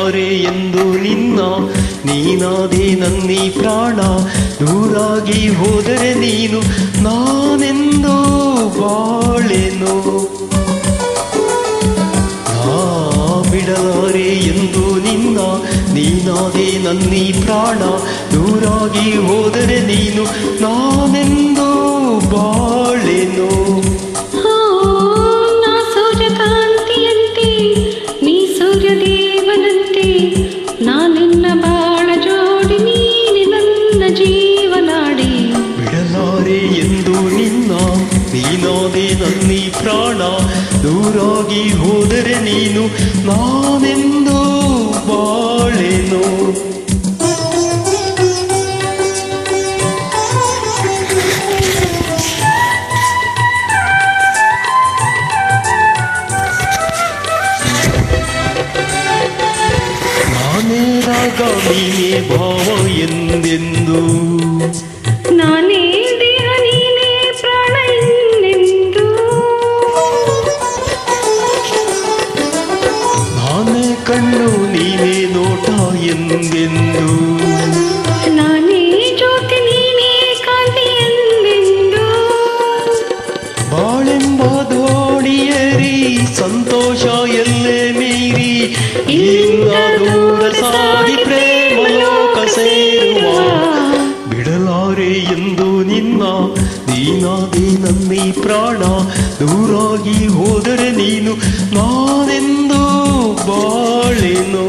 ಬಿಡಲಾರೆ ಎಂದು ನಿನ್ನ, ನೀನಾದೆ ನನ್ನೀ ಪ್ರಾಣ. ದೂರಾಗಿ ಹೋದರೆ ನೀನು ನಾನೆಂದು ಬಾಳೆನು. ಬಿಡಲಾರೆ ಎಂದು ನಿನ್ನ, ನೀನಾದೆ ನನ್ನೀ ಪ್ರಾಣ. ದೂರಾಗಿ ಹೋದರೆ ನೀನು ನಾನೆಂದು ಬಾಳೆನು. ನಾ ಸೂರ್ಯಕಾಂತಿಯಂತೆ, ನೀ ಸೂರ್ಯದೇವನಂತೆ. ನಾನಿನ್ನ ಬಾಳ ಜೋಡಿ, ನೀನೆ ನನ್ನ ಜೀವನಾಡಿ. ಬಿಡಲಾರೆ ಎಂದು ನಿನ್ನ, ನೀನಾದೆ ನನ್ನೀ ಪ್ರಾಣ. ದೂರಾಗಿ ಹೋದರೆ ನೀನು ನಾನೆಂದು ಬಾಳೆನು. ನಾನೇ ರಾಗ ನೀನೇ ಭಾವ ಎಂದೆಂದು, ನಾನೇ ದೇಹ ನೀನೇ ಪ್ರಾಣ ಎಂದೆಂದು. ನಾನೇ ಕಣ್ಣು ನೀನೇ ನೋಟ ಎಂದೆಂದು, ನಾನೇ ಜ್ಯೋತಿ ನೀನೇ ಕಾಂತಿ ಎಂದೆಂದು. ಬಾಳೆಂಬ ದೋಣಿಯೇರಿ ಸಂತೋಷ ಎಲ್ಲೇ ಮೀರಿ, ಇಲ್ಲಿಂದ ದೂರ ಸಾಗಿ ಪ್ರೇಮ ಲೋಕ ಸೇರುವ. ಬಿಡಲಾರೆ ಎಂದು ನಿನ್ನ, ನೀನಾದೆ ನನ್ನೀ ಪ್ರಾಣ. ದೂರಾಗಿ ಹೋದರೆ ನೀನು ನಾನೆಂದು ಬಾಳೆನು.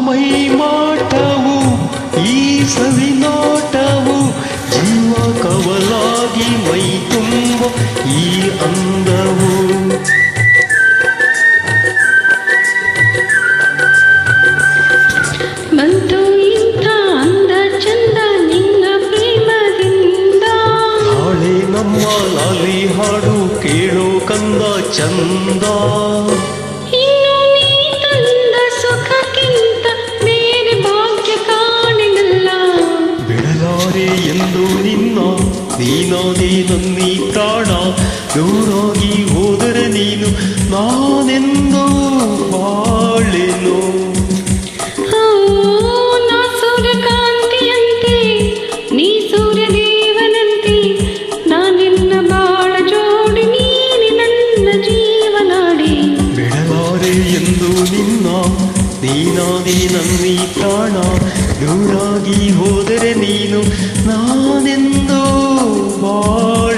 ಮೈ ಮಾಟವು ಈ ಸವಿನೋಟವು, ಜೀವ ಕವಲಾಗಿ ಮೈ ತುಂಬ ಈ ಅಂದವು. ಬಂತು ಇಂಥ ಅಂದ ಚಂದ ನಿನ್ನ ಪ್ರೇಮದಿಂದ. ನಾಳೆ ನಮ್ಮ ಲಾಲಿ ಹಾಡು ಕೇಳೋ ಕಂದ ಚಂದ. ಇನ್ನು ನೀ ತಂದ ಸುಖಕ್ಕಿಂತ ಬೇರೆ ಭಾಗ್ಯ ಕಾಣೆನಲ್ಲ. ಬಿಡಲಾರೆ ಎಂದು ನಿನ್ನ, ನೀನಾದೆ ನನ್ನೀ ಪ್ರಾಣ. ದೂರಾಗಿ ಹೋದರೆ ನೀನು ನಾನೆಂದು ಬಾಳೆನು. ನಾ ಸೂರ್ಯಕಾಂತಿಯಂತೆ, ನೀ ಸೂರ್ಯದೇವನಂತೆ. ನಾನಿನ್ನ ಬಾಳ ಜೋಡಿ, ನೀನೆ ನನ್ನ ಜೀವನಾಡಿ. ಬಿಡಲಾರೆ ಎಂದು ನಿನ್ನ, ನೀನಾದೆ ನನ್ನೀ ಪ್ರಾಣ. ದೂರಾಗಿ ಹೋದರೆ ನೀನು ನಾನೆಂದು ಬಾಳ